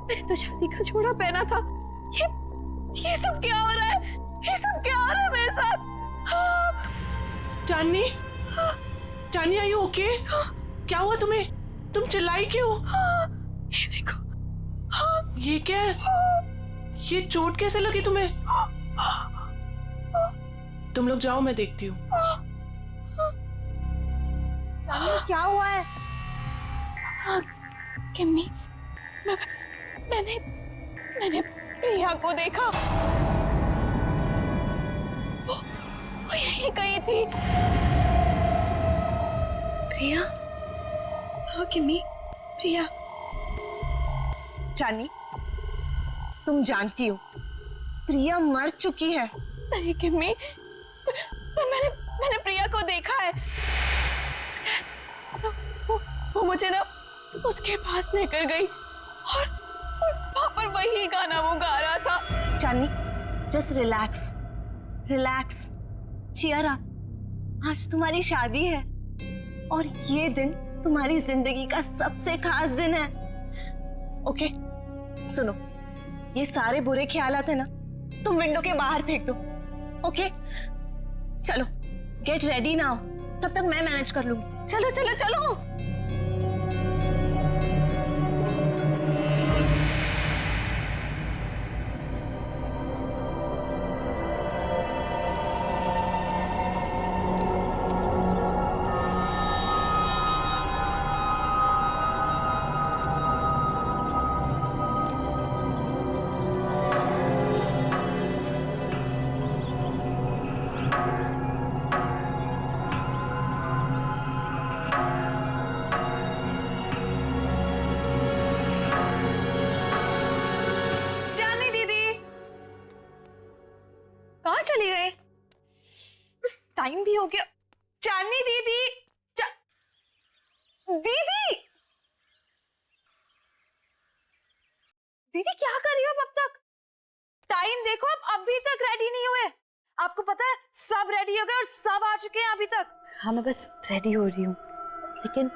मैंने तो शादी का जोड़ा पहना था। ये सब क्या हो रहा है? ये सब क्या हो रहा है मेरे साथ? चांदनी, चांदनी आर यू ओके? क्या हुआ तुम्हें? तुम चिल्लाई क्यों? ये देखो। ये क्या है? ये चोट कैसे लगी तुम्हें? तुम लोग जाओ, मैं देखती हूँ। क्या हुआ है? किम्मी, मैंने प्रिया को देखा। वो यहीं कहीं थी। प्रिया? हाँ किम्मी, प्रिया। चांदनी, तुम जानती हो प्रिया मर चुकी है। नहीं किम्मी, मैंने प्रिया को देखा है। वो मुझे ना उसके पास लेकर गई और वहां पर वही गाना वो गा रहा था। Chandni, just relax, relax, cheer up. आज तुम्हारी शादी है और ये दिन तुम्हारी जिंदगी का सबसे खास दिन है। ओके, सुनो, ये सारे बुरे ख्यालात है ना, तुम विंडो के बाहर फेंक दो। ओके, चलो गेट रेडी नाउ, तब तक मैं मैनेज कर लूंगी। चलो चलो चलो। चली गई? टाइम भी हो गया। चांदनी दीदी, दीदी, दीदी क्या कर रही हो अब तक? टाइम देखो, अब अभी तक रेडी नहीं हुए। आपको पता है सब रेडी हो गए और सब आ चुके हैं अभी तक। हाँ, मैं बस रेडी हो रही हूँ, लेकिन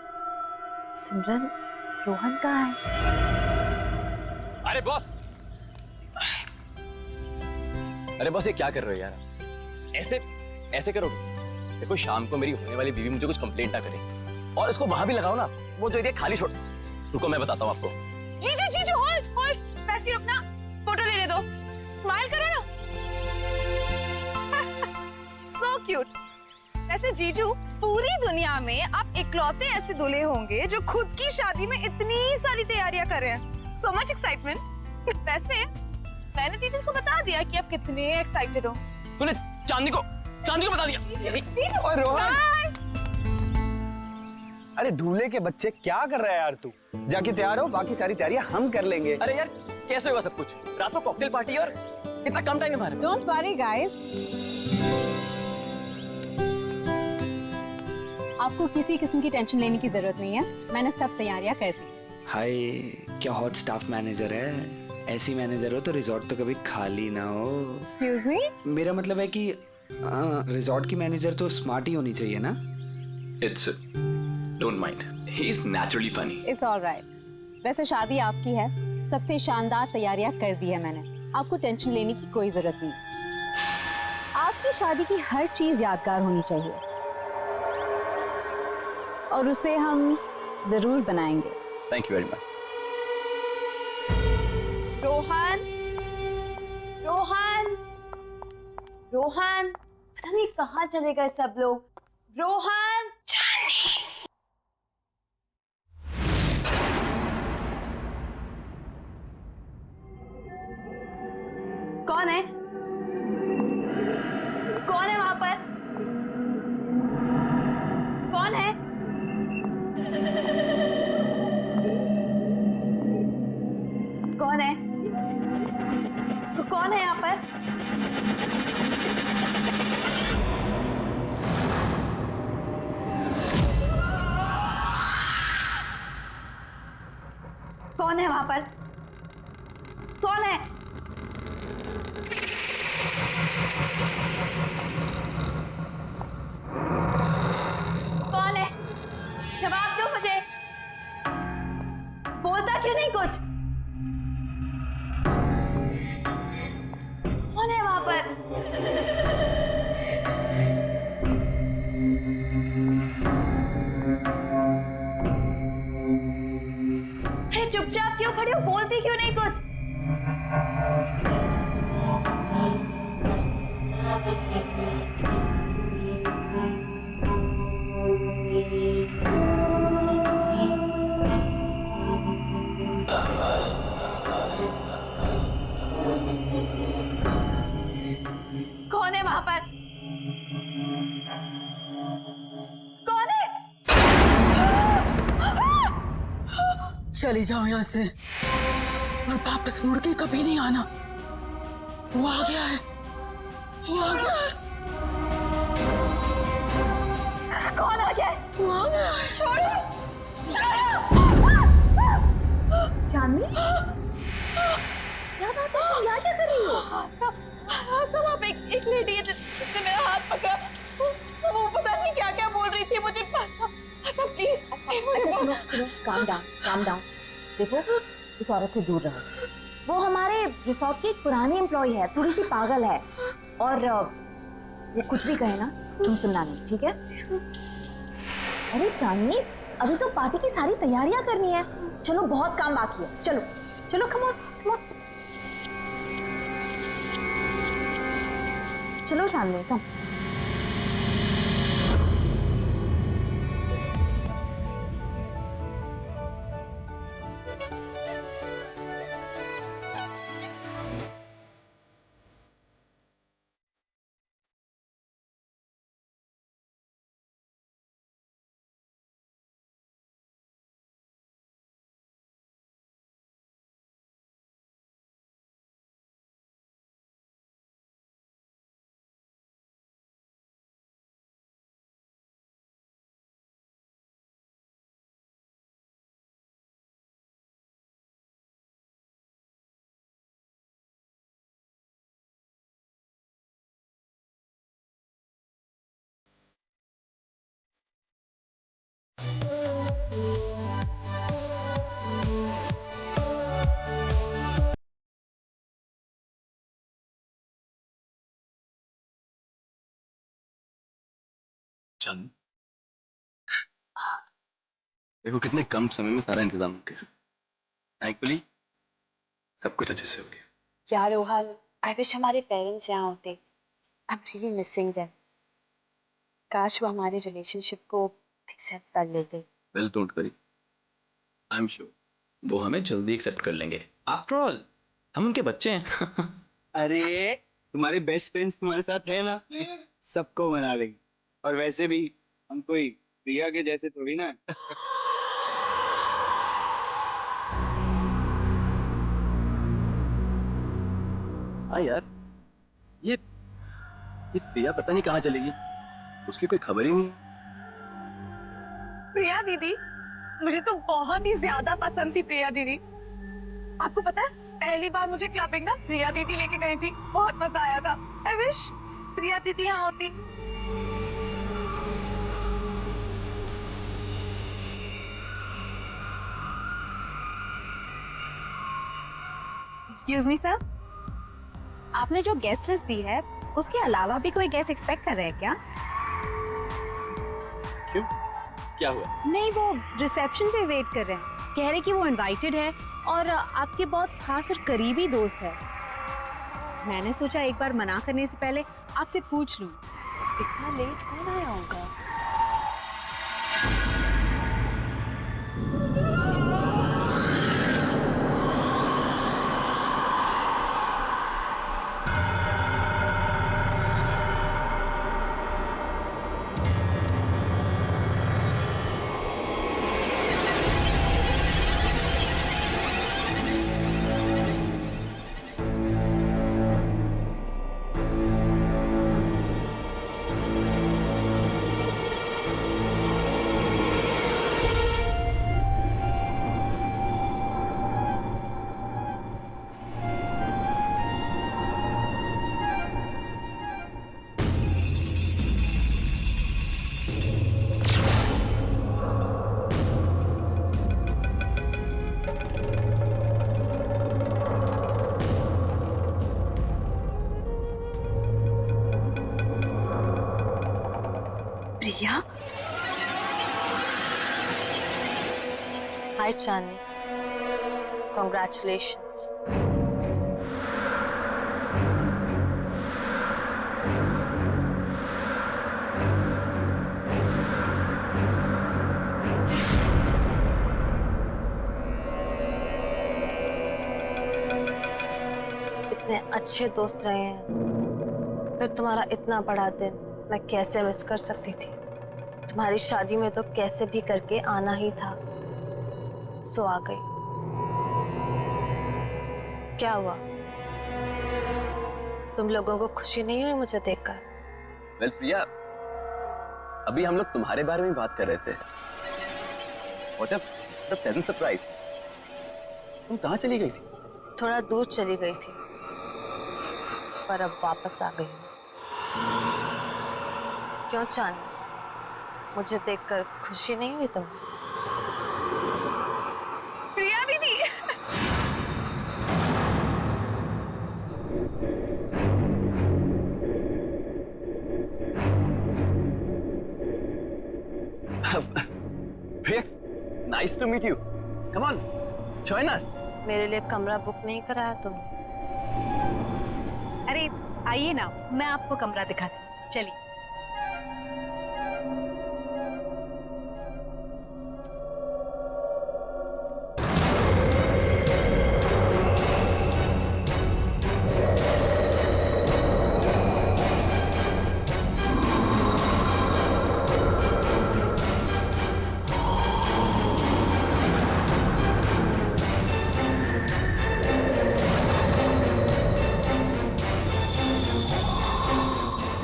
सिमरन, रोहन कहाँ है? अरे बॉस, अरे बॉस, ये क्या कर रहे हो यार? ऐसे करोगे? देखो, शाम को मेरी होने वाली बीवी मुझे कुछ कंप्लेंट ना करे, और इसको वहां भी लगाओ ना, वो जो एरिया खाली छोड़। रुको, मैं बताता हूँ आपको। जीजू, जीजू, होल्ड होल्ड, वैसे ही रुकना, फोटो लेने दो, स्माइल करो ना। So cute. वैसे जीजू, पूरी दुनिया में आप इकलौते ऐसे दूल्हे होंगे जो खुद की शादी में इतनी सारी तैयारियां कर रहे हैं। So much excitement. वैसे मैंने दीदी को बता दिया कि आप कितने एक्साइटेड हो। तूने चांदनी को बता दिया? और रोहन, अरे दूल्हे के बच्चे, क्या कर रहा है यार तू? जाके तैयार हो, बाकी सारी तैयारियां हम कर लेंगे। अरे यार, कैसे होगा सब कुछ? रात को कॉकटेल पार्टी और इतना कम टाइम है हमारे। डोंट वरी गाइस, आपको किसी किस्म की टेंशन लेने की जरूरत नहीं है, मैंने सब तैयारियां कर दी। हाय, क्या हॉट स्टाफ मैनेजर है। ऐसी मैनेजर हो तो रिजॉर्ट तो कभी खाली ना हो। एक्सक्यूज मी, मेरा मतलब है कि रिजॉर्ट की मैनेजर तो स्मार्ट ही होनी चाहिए ना। It's don't mind, he is naturally funny. It's alright. वैसे शादी आपकी है, सबसे शानदार तैयारियां कर दी है मैंने, आपको टेंशन लेने की कोई जरूरत नहीं। आपकी शादी की हर चीज यादगार होनी चाहिए और उसे हम जरूर बनाएंगे। Thank you very much. Rohan, Rohan, Rohan, पता नहीं कहाँ चले गए सब लोग। रोहन, कौन है? कौन है वहां पर? कौन है? कौन है? कौन है यहाँ पर? कौन है वहां पर? कौन है? कौन है? जवाब दो मुझे। क्यों नहीं कुछ? कौन है वहां पर? अरे चुपचाप क्यों खड़ी हो? बोलती क्यों नहीं कुछ? कौन है वहां पर? कौन है? चली जाओ यहाँ से और वापस मुड़ के कभी नहीं आना। वो आ गया है, वो आ गया है, कौन आ गया है? वो आ गया है। छोड़ो! चांदनी? क्या बात है? तुम यहाँ क्या कर रही हो? सब आप एक लेडी है जिसने मेरा हाथ पकड़ा। वो पता नहीं क्या क्या बोल रही थी मुझे। सब प्लीज मुझे सुनो, काम डाउन। देखो, उस औरत से दूर रहो। वो हमारे रिसोर्ट की एक पुरानी एम्प्लॉय है, थोड़ी सी पागल है, और वो कुछ भी कहे ना तुम सुनना नहीं, ठीक है? अरे चांदनी, अभी तो पार्टी की सारी तैयारियां करनी है। चलो, बहुत काम बाकी है। चलो चलो, कम ऑन। चलो चांदनी, कम। चल, देखो कितने कम समय में सारा इंतजाम हो गया। थैंकफुली सब कुछ अच्छे से हो गया। यार रोहन, आई विश हमारे पेरेंट्स यहाँ होते। I am really missing them. काश वो हमारे रिलेशनशिप को एक्सेप्ट कर लेते। Well, don't worry, I am sure वो हमें जल्दी एक्सेप्ट कर लेंगे। आफ्टर ऑल हम उनके बच्चे हैं। अरे तुम्हारे बेस्ट फ्रेंड्स तुम्हारे साथ है ना, सबको मना लेंगे। और वैसे भी हम कोई प्रिया के जैसे थोड़ी ना। हाँ यार, ये प्रिया पता नहीं कहाँ चलेगी, उसकी कोई खबर ही नहीं। प्रिया दीदी, मुझे तो बहुत ही ज्यादा पसंद थी प्रिया दीदी। आपको पता है, पहली बार मुझे क्लबिंग ना प्रिया दीदी लेके गई थी, बहुत मजा आया था। आई विश प्रिया दीदी यहाँ होती। एक्सक्यूज मी सर, आपने जो गेस्ट लिस्ट दी है उसके अलावा भी कोई गेस्ट एक्सपेक्ट कर रहे हैं क्या? क्यों, क्या हुआ? नहीं, वो रिसेप्शन पे वेट कर रहे हैं। कह रहे कि वो इनवाइटेड है और आपके बहुत खास और करीबी दोस्त है। मैंने सोचा एक बार मना करने से पहले आपसे पूछ लूं, इतना लेट कौन आया होगा? प्रिया, हाय चांदनी, कॉन्ग्रेचुलेशंस। इतने अच्छे दोस्त रहे हैं, फिर तुम्हारा इतना बड़ा दिन मैं कैसे मिस कर सकती थी। तुम्हारी शादी में तो कैसे भी करके आना ही था, सो आ गई। क्या हुआ, तुम लोगों को खुशी नहीं हुई मुझे देखकर? वेल प्रिया, अभी हम लोग तुम्हारे बारे में बात कर रहे थे। What a pleasant surprise। तुम कहाँ चली गई थी? थोड़ा दूर चली गई थी, पर अब वापस आ गई हूँ। क्यों चांदनी, मुझे देखकर खुशी नहीं हुई तुम्हें? प्रिया दीदी। प्रिया, nice to meet you। Come on, join us। मेरे लिए कमरा बुक नहीं कराया तुमने? अरे आइए ना, मैं आपको कमरा दिखाती हूँ, चलिए।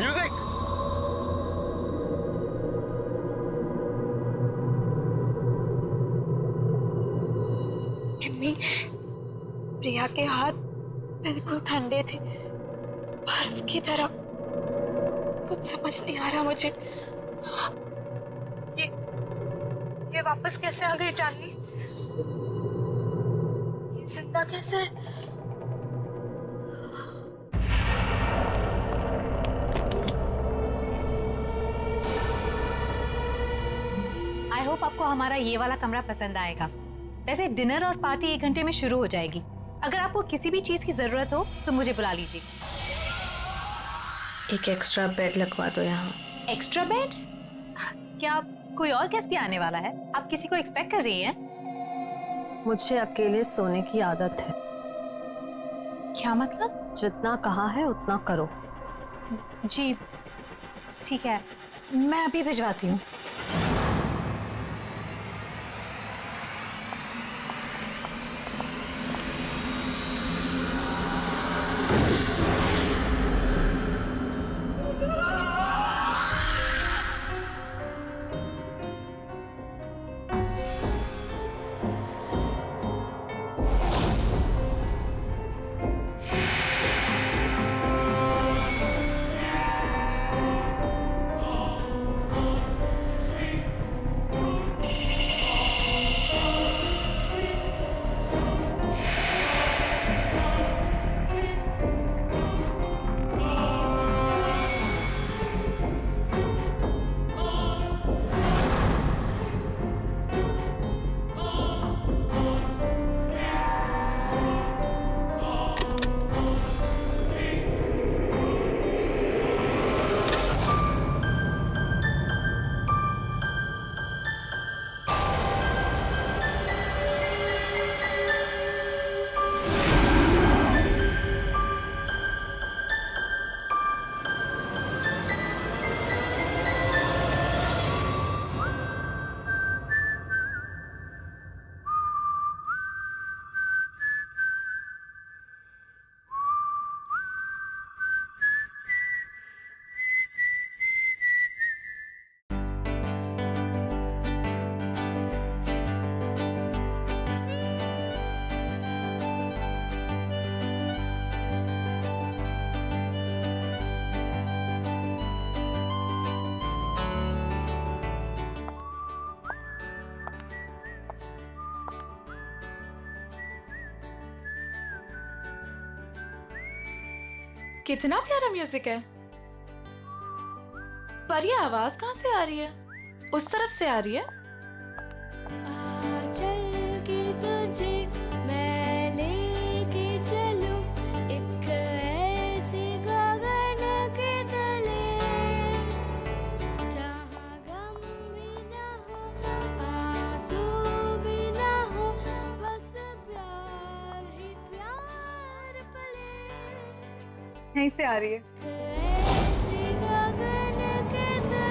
म्यूजिक। मम्मी, प्रिया के हाथ बिल्कुल ठंडे थे, बर्फ की तरह। कुछ समझ नहीं आ रहा मुझे। ये वापस कैसे आ गई चांदनी? ये जिंदा कैसे है? आई होप आपको हमारा ये वाला कमरा पसंद आएगा। वैसे डिनर और पार्टी 1 घंटे में शुरू हो जाएगी। अगर आपको किसी भी चीज की जरूरत हो तो मुझे बुला लीजिए। एक एक्स्ट्रा बेड लगवा दो यहाँ। Extra bed? क्या कोई और गेस्ट भी आने वाला है? आप किसी को एक्सपेक्ट कर रही हैं? मुझे अकेले सोने की आदत है। क्या मतलब? जितना कहा है उतना करो। जी ठीक है, मैं अभी भिजवाती हूँ। कितना प्यारा म्यूजिक है। पर ये आवाज कहाँ से आ रही है? उस तरफ से आ रही है? चल के तुझे मैं लेके चलूं एक ऐसे गगन के तले जहाँ गम भी ना हो आंसू भी ना हो बस प्यार ही प्यार पले यहीं से आ रही है। ऐसे गगन के तले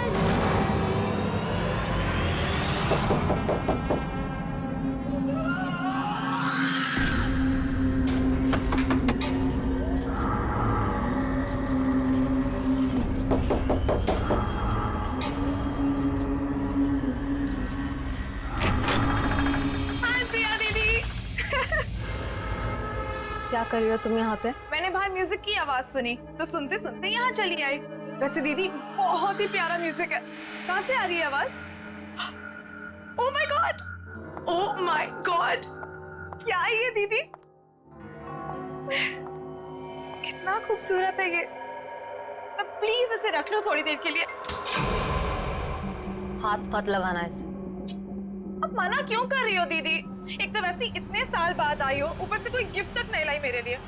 हाय प्रिया दीदी। क्या कर रही हो तुम यहाँ पे? मैंने बाहर म्यूजिक की आवाज सुनी तो सुनते सुनते यहाँ चली आई। वैसे दीदी बहुत ही प्यारा म्यूजिक है। कहाँ से आ रही है आवाज? Oh my God, oh my God, क्या है ये दीदी? कितना खूबसूरत है ये। अब प्लीज इसे रख लो थोड़ी देर के लिए। हाथ मत लगाना इसे। अब मना क्यों कर रही हो दीदी? एक तो वैसे ही इतने साल बाद आई हो, ऊपर से कोई गिफ्ट तक नहीं लाई मेरे लिए।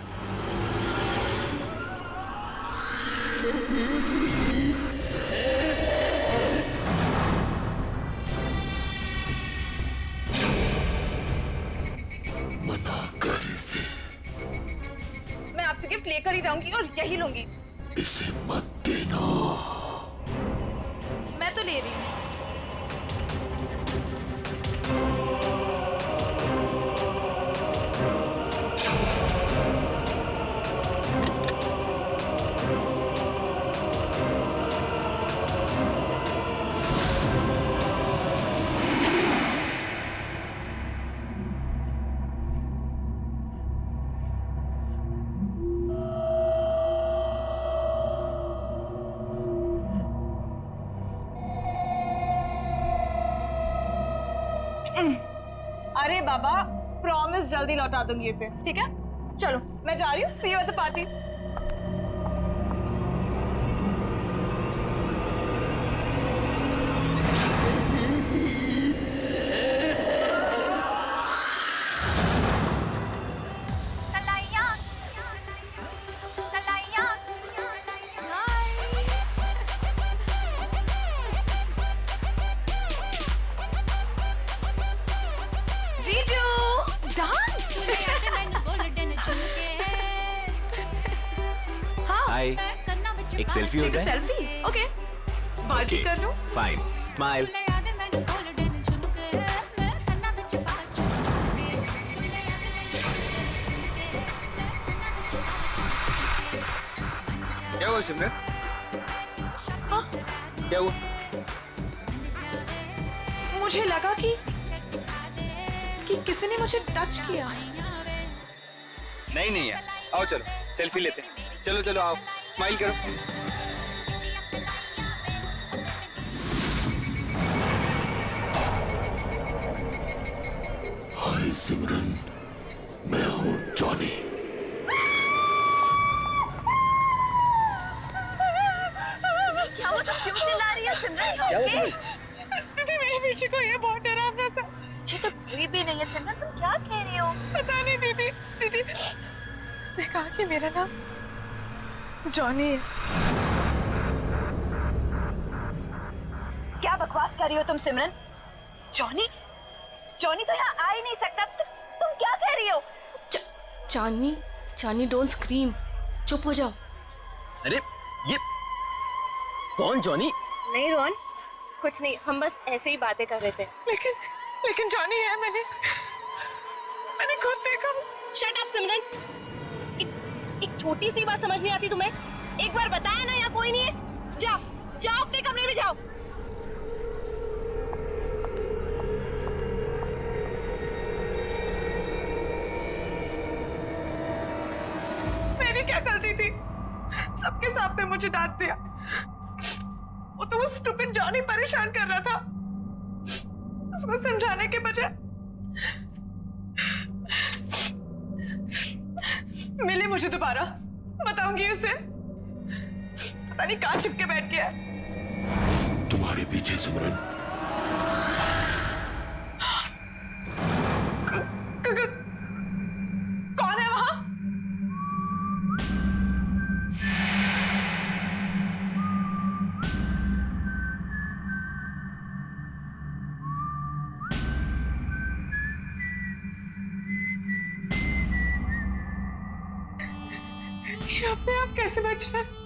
मैं आपसे गिफ्ट लेकर ही रहूंगी और यही लूंगी। इसे मत देना। मैं तो ले रही हूँ। अरे बाबा, प्रॉमिस जल्दी लौटा दूंगी इसे, ठीक है? चलो मैं जा रही हूँ। सी यू एट द पार्टी। जीजू डांस। हाँ, हाय, एक सेल्फी हो जाए? सेल्फी ओके, बाजी कर लूं? Fine, smile. क्या हुआ सिमरन? क्या हुआ? मुझे लगा कि किसी ने मुझे टच किया। नहीं नहीं यार, आओ चलो सेल्फी लेते हैं। चलो चलो आओ, स्माइल करो। हाय सिमरन, मैं हूँ जॉनी। क्या हुआ? तुम क्यों चिल्ला रही हो सिमरन? क्या हुआ? दीदी मेरे पीछे कोई है, बहुत डरावना सा। मुझे तो कोई भी नहीं है सिमरन, तुम क्या कह रही हो? पता नहीं दीदी। दीदी उसने कहा कि मेरा नाम जॉनी है। क्या बकवास कर रही हो तुम सिमरन? जॉनी? जॉनी तो यहाँ आ ही नहीं सकता। तुम क्या कह रही हो? चांदनी, चांदनी डोंट स्क्रीम, चुप हो जाओ। अरे ये कौन जॉनी? नहीं रोहन, कुछ नहीं, हम बस ऐसे ही बातें कर रहे थे। लेकिन जॉनी है, मैंने खुद देखा उसे। शट अप सिमरन, एक छोटी सी बात समझ नहीं आती तुम्हें? एक बार बताया ना, यहाँ कोई नहीं है। जाओ जाओ अपने कमरे में जाओ। मैंने क्या कर दी थी? सबके सामने मुझे डांट दिया। वो तो वो स्टूपिड जॉनी परेशान कर रहा था। उसको समझाने के बजाय मिले मुझे दोबारा, बताऊंगी उसे। पता नहीं कहाँ छिपके बैठ गया है। तुम्हारे पीछे सिमरन। कौन है वहां? ये अपने आप कैसे बच रहा है?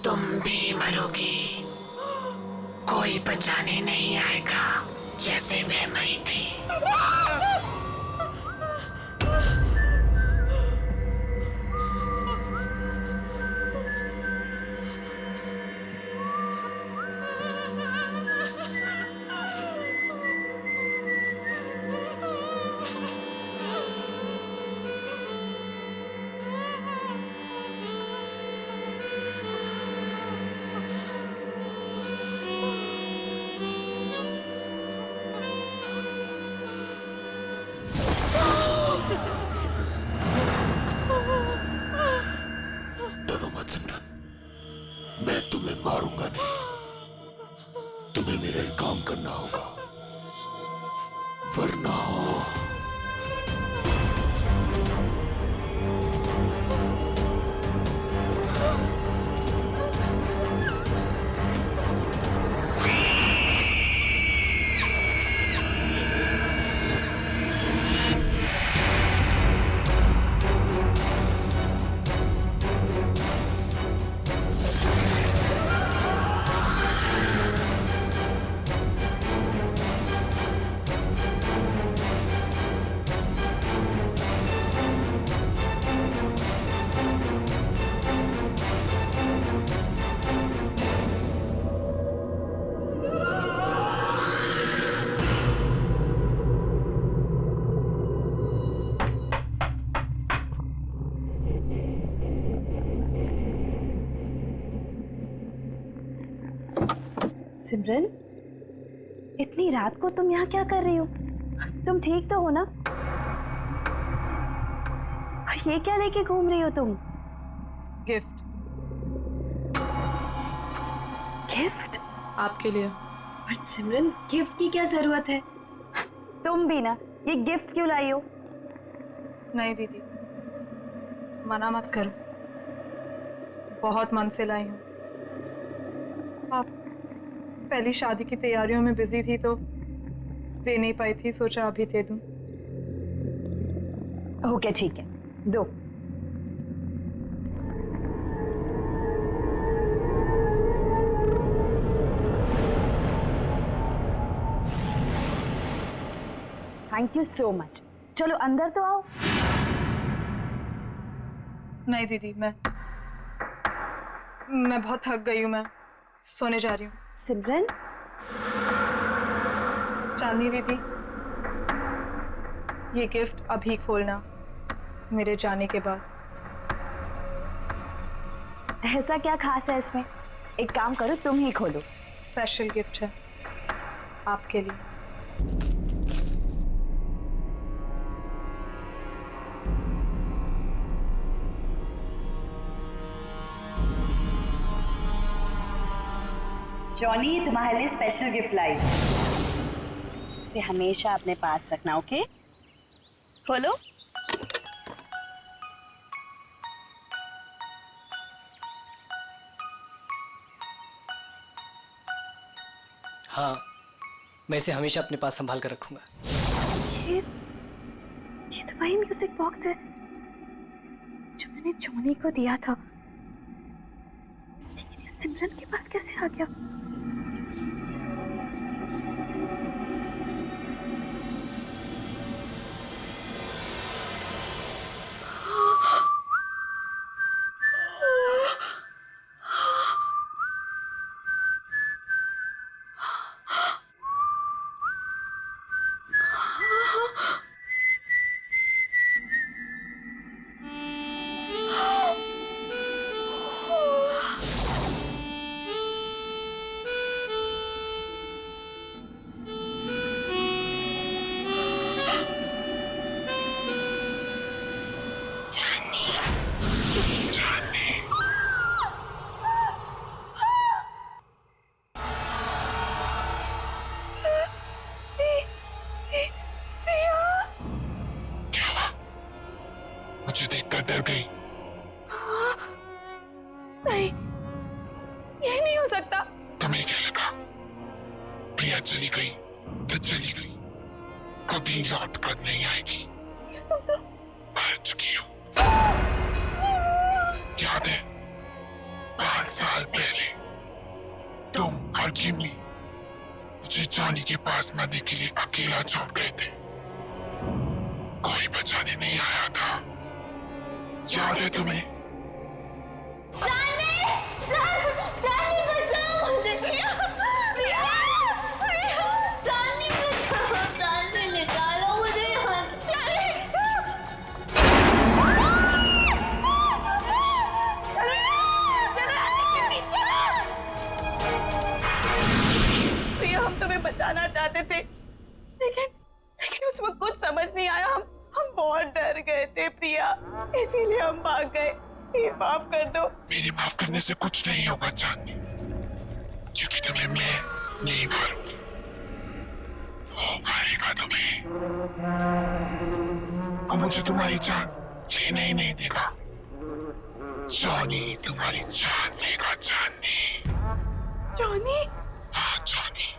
तुम भी मरोगी, कोई बचाने नहीं आएगा जैसे मैं मरी थी। डरो मत सिमरन, मैं तुम्हें मारूंगा नहीं। तुम्हें मेरा एक काम करना होगा, वरना सिमरन, इतनी रात को तुम यहाँ क्या कर रही हो? तुम ठीक तो हो ना? और ये क्या लेके घूम रही हो तुम? Gift gift? आपके लिए। बट सिमरन, गिफ्ट की क्या जरूरत है? तुम भी ना, ये गिफ्ट क्यों लाई हो? नहीं दीदी, मना मत करो, बहुत मन से लाई हूँ। आप पहली शादी की तैयारियों में बिजी थी तो दे नहीं पाई थी, सोचा अभी दे दूं। ओके ठीक है, दो। Thank you so much. चलो अंदर तो आओ। नहीं दीदी, मैं बहुत थक गई हूँ, मैं सोने जा रही हूँ। सिमरन, चांदनी दीदी, ये गिफ्ट अभी खोलना, मेरे जाने के बाद। ऐसा क्या खास है इसमें? एक काम करो, तुम ही खोलो। स्पेशल गिफ्ट है आपके लिए। जॉनी, तुम्हारे लिए स्पेशल गिफ्ट लाई। इसे हमेशा अपने पास रखना, ओके? खोलो। हाँ, मैं इसे हमेशा अपने पास संभाल कर रखूंगा। ये तो वही म्यूजिक बॉक्स है जो मैंने जॉनी को दिया था, लेकिन सिमरन के पास कैसे आ गया? मुझे देखकर डर गई। नहीं, ये नहीं हो सकता। तुम्हें क्या लगा प्रिया चली गई तो चली गई, कभी लौट कर नहीं आएगी। तुम तो मर चुकी हूँ। याद है 5 साल पहले तुम और जिमी मुझे जानी के पास मरने के लिए अकेला छोड़ गए थे। कोई बचाने नहीं आया था, याद है तुम्हें? हम तुम्हें बचाना चाहते थे, लेकिन उस वक्त कुछ समझ नहीं आया। हम बहुत डर गए थे प्रिया, इसीलिए हम भाग गए। ये माफ कर दो। मेरे माफ करने से कुछ नहीं होगा चांदनी, क्योंकि तुम्हें मैं नहीं मारूंगी, वो मारेगा तुम्हें। और मुझे तुम्हारी जान लेने ही नहीं देगा। जॉनी तुम्हारी जान लेगा चांदनी। जॉनी? हाँ जॉनी।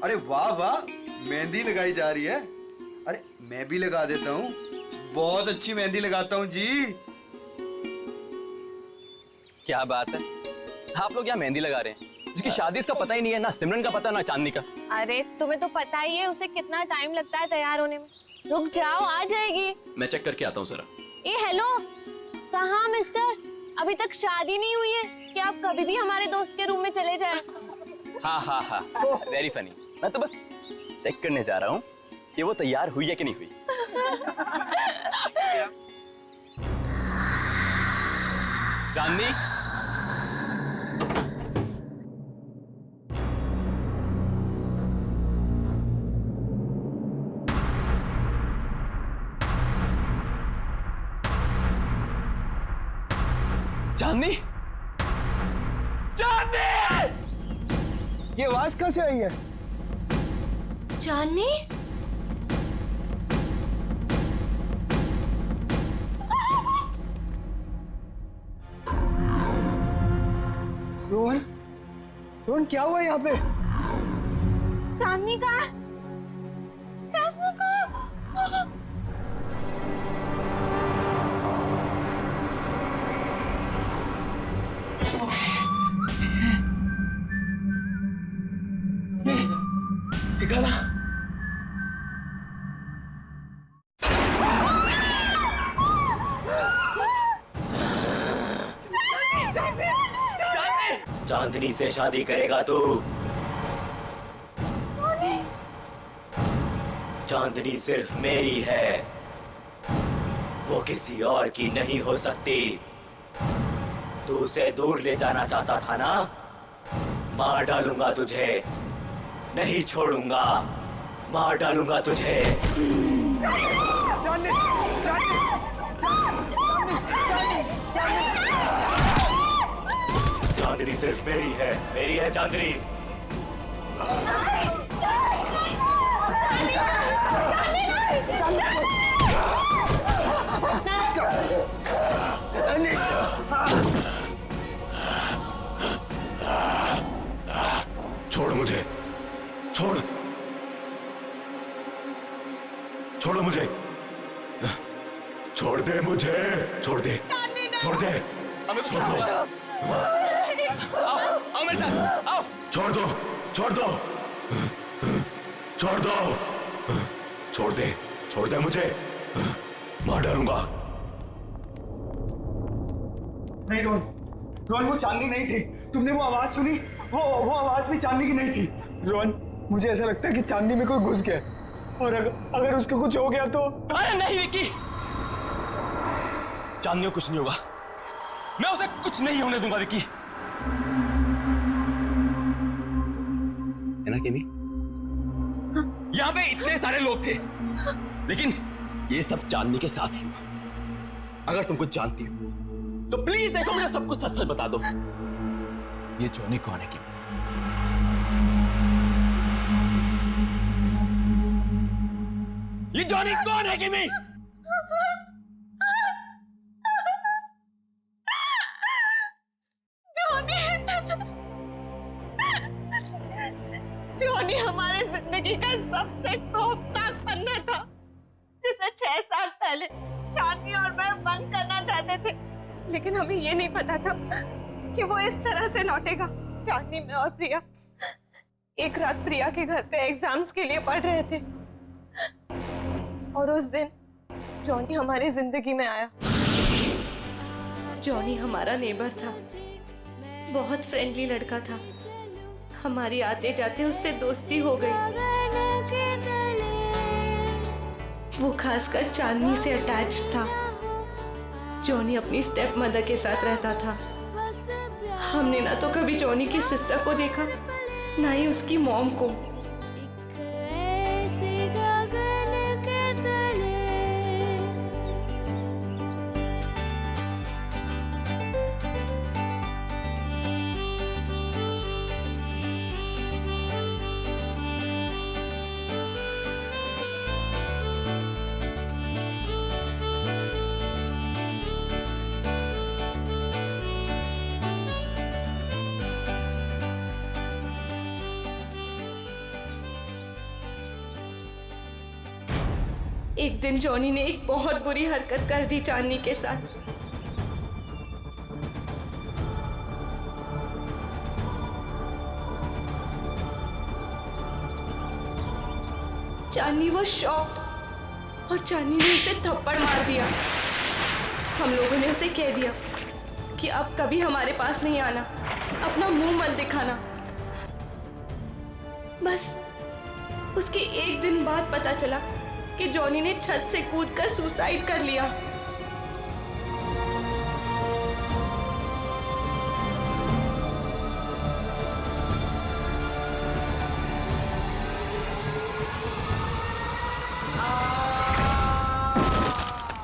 अरे वाह वाह, मेहंदी लगाई जा रही है। अरे मैं भी लगा देता हूँ, बहुत अच्छी मेहंदी लगाता हूँ जी। क्या बात है, आप लोग यहाँ मेहंदी लगा रहे हैं? जिसकी शादी इसका पता ही नहीं है, ना सिमरन का पता ना चांदनी का। अरे तुम्हें तो पता ही है उसे कितना टाइम लगता है तैयार होने में। रुक जाओ, आ जाएगी। मैं चेक करके आता हूँ जरा। ए हेलो, कहाँ मिस्टर? अभी तक शादी नहीं हुई है कि आप कभी भी हमारे दोस्त के रूम में चले जाएं? हाँ हाँ हाँ, वेरी फनी। मैं तो बस चेक करने जा रहा हूँ कि वो तैयार हुई है कि नहीं हुई। चांदनी, चांदनी, चांदनी! ये आवाज कहाँ से आई है? चांदनी? रोहन, रोहन क्या हुआ यहाँ पे? चांदनी का? चांदनी का? निकाला। चांदनी! चांदनी से शादी करेगा तू? चांदनी सिर्फ मेरी है, वो किसी और की नहीं हो सकती। तू उसे दूर ले जाना चाहता था ना? मार डालूंगा तुझे, नहीं छोड़ूंगा, मार डालूंगा तुझे। चांदनी सिर्फ मेरी है चांदनी। छोड़ मुझे, छोड़ो मुझे, छोड़ दे मुझे, छोड़ दे, छोड़ दे, छोड़ दो, आओ मेरे साथ, आओ। छोड़ दो, छोड़ दो, छोड़ दो, छोड़ दे मुझे, मार डालूंगा। नहीं रोहन, वो चांदनी नहीं थी। तुमने वो आवाज सुनी? वो आवाज भी चांदनी की नहीं थी। रोहन, मुझे ऐसा लगता है कि चांदनी में कोई घुस गया, और अगर उसको कुछ हो गया तो। अरे नहीं विक्की, चांदनी को कुछ नहीं होगा, मैं उसे कुछ नहीं होने दूंगा विक्की। है ना केमी? यहाँ पे इतने सारे लोग थे, लेकिन ये सब चांदनी के साथ ही हुआ। अगर तुम कुछ जानती हो तो प्लीज देखो, मुझे सब कुछ सच सच बता दो। ये जॉनी कौन है केमी? ये जॉनी कौन है केमी? जॉनी हमारे जिंदगी का सबसे खौफनाक पन्ना था, जिसे 6 साल पहले चांदनी और मैं बंद करना चाहते थे, लेकिन हमें ये नहीं पता था कि वो इस तरह से लौटेगा। चांदनी, मैं और प्रिया एक रात प्रिया के घर पे एग्जाम्स के लिए पढ़ रहे थे, और उस दिन जॉनी हमारी जिंदगी में आया। जॉनी हमारा नेबर था, बहुत फ्रेंडली लड़का था। हमारी आते जाते उससे दोस्ती हो गई। वो खासकर चांदनी से अटैच था। जॉनी अपनी स्टेप मदर के साथ रहता था। हमने ना तो कभी जॉनी की सिस्टर को देखा, ना ही उसकी मॉम को। एक दिन जॉनी ने एक बहुत बुरी हरकत कर दी चांदनी के साथ। चांदनी वो शॉक्ड, और चांदनी ने उसे थप्पड़ मार दिया। हम लोगों ने उसे कह दिया कि अब कभी हमारे पास नहीं आना, अपना मुंह मत दिखाना। बस उसके एक दिन बाद पता चला कि जॉनी ने छत से कूदकर सुसाइड कर लिया।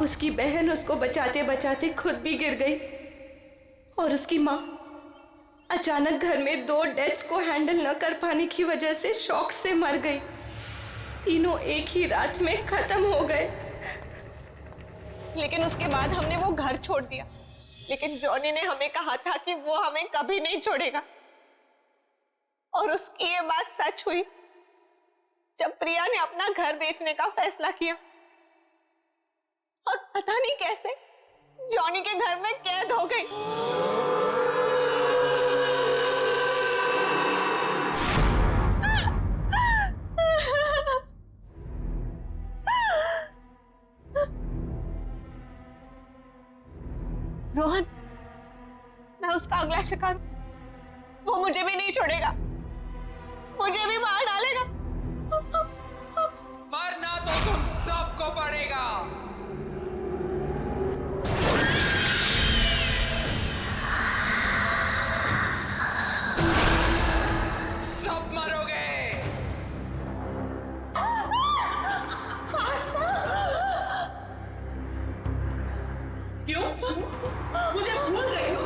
उसकी बहन उसको बचाते बचाते खुद भी गिर गई, और उसकी माँ अचानक घर में 2 डेथ्स को हैंडल न कर पाने की वजह से शॉक से मर गई। तीनों एक ही रात में खत्म हो गए। लेकिन उसके बाद हमने वो घर छोड़ दिया, लेकिन जॉनी ने हमें कहा था कि वो हमें कभी नहीं छोड़ेगा, और उसकी ये बात सच हुई जब प्रिया ने अपना घर बेचने का फैसला किया, और पता नहीं कैसे जॉनी के घर में कैद हो गई। रोहन, मैं उसका अगला शिकार वो मुझे भी नहीं छोड़ेगा, मुझे भी मार डालेगा। मरना तो तुम सबको पड़ेगा। सब मरोगे। क्यों? मुझे भूल गई हो?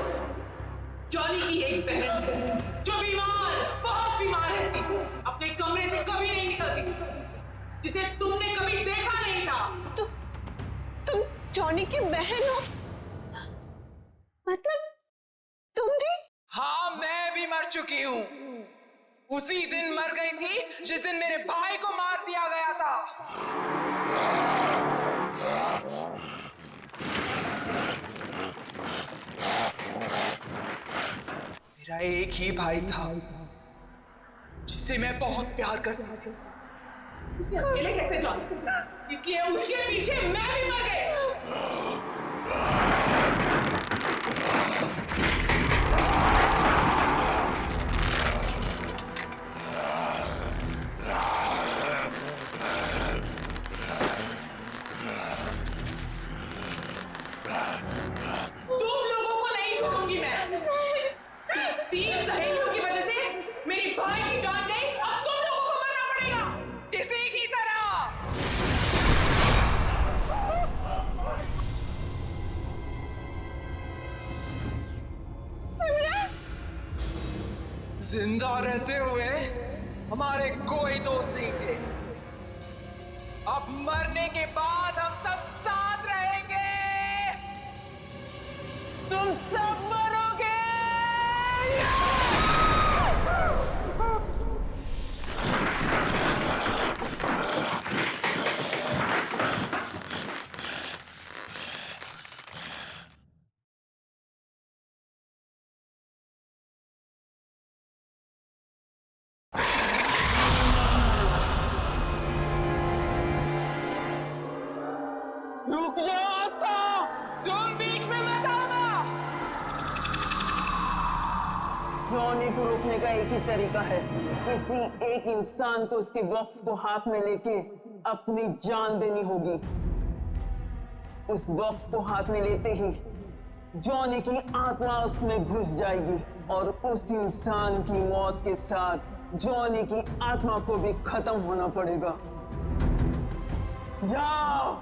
जॉनी की एक बहन जो बीमार, बहुत बीमार रहती, अपने कमरे से कभी नहीं निकलती, जिसे तुमने कभी देखा नहीं था। तुम जॉनी की बहन हो? मतलब तुम भी? हाँ, मैं भी मर चुकी हूँ। उसी दिन मर गई थी जिस दिन मेरे भाई को मार दिया गया था। मेरा एक ही भाई था जिसे मैं बहुत प्यार करती थी। उसे अकेले कैसे जाना? इसलिए उसके पीछे मैं भी मर गई। तुम लोगों को नहीं छोड़ूंगी मैं। तीन सहेलियों की वजह से मेरी भाई की जान गई, अब तुम लोगों को मरना पड़ेगा इसी की तरह। जिंदा रहते हुए हमारे कोई दोस्त नहीं थे। अब मरने के बाद हम सब साथ रहेंगे। तुम सब मरोगे। रुक जाओ आस्था, तुम बीच में मत आना। जॉनी को रोकने का एक ही तरीका है, किसी एक इंसान को उसके बॉक्स को हाथ में लेके अपनी जान देनी होगी। उस बॉक्स को हाथ में लेते ही जॉनी की आत्मा उसमें घुस जाएगी और उस इंसान की मौत के साथ जॉनी की आत्मा को भी खत्म होना पड़ेगा। जाओ।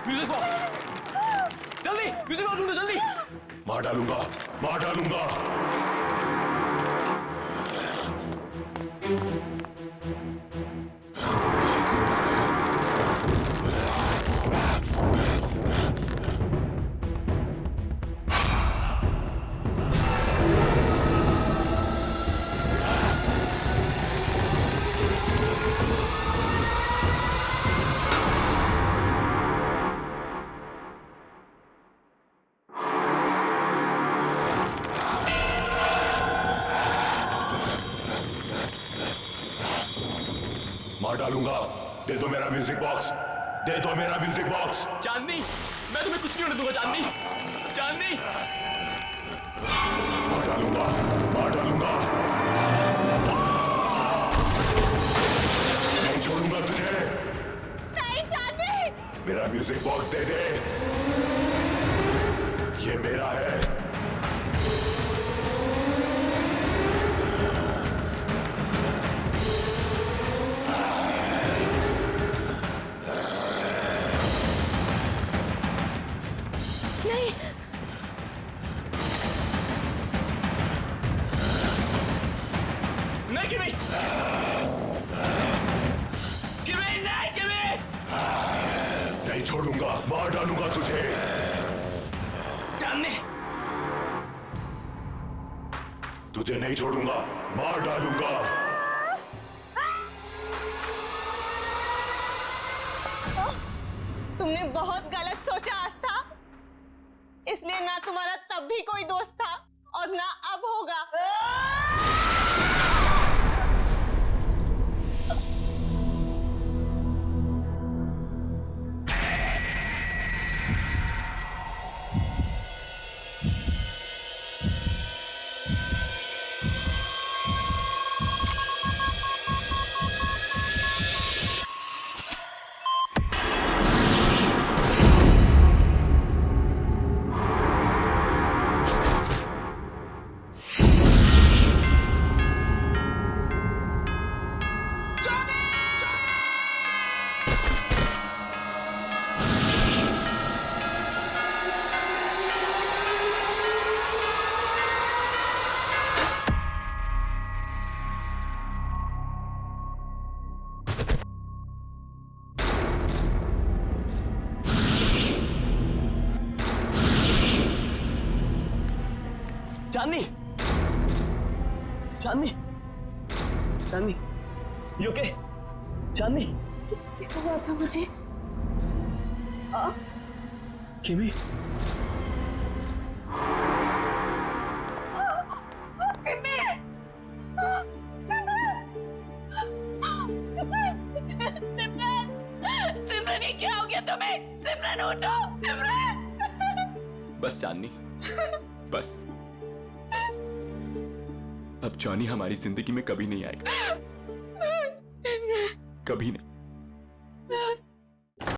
म्यूजिक बॉक्स, जल्दी म्यूजिक बॉक्स ढूंढो, जल्दी। मार डालूंगा, मार डालूंगा। मार डालूंगा। दे दो मेरा म्यूजिक बॉक्स, दे दो मेरा म्यूजिक बॉक्स। चांदनी, मैं तुम्हें कुछ नहीं होने दूंगा। चांदनी, चांदनी। मार डालूंगा, मार डालूंगा। नहीं छोड़ूंगा तुझे। नहीं चांदनी। मेरा म्यूजिक बॉक्स दे दे, ये मेरा है। नहीं छोड़ूंगा, मार डालूंगा तुझे। चांदनी, तुझे नहीं छोड़ूंगा, मार डालूंगा। तुमने बहुत गलत सोचा आस्था, इसलिए ना तुम्हारा तब भी कोई दोस्त था और ना अब होगा। चांदनी, चांदनी, चांदनी, you okay? चांदनी, क्या हुआ था मुझे? किमी, सिमरन, ये क्या हो गया तुम्हें? सिमरन उठो, सिमरन। बस चांदनी, बस। अब जॉनी हमारी जिंदगी में कभी नहीं आएगा, कभी नहीं।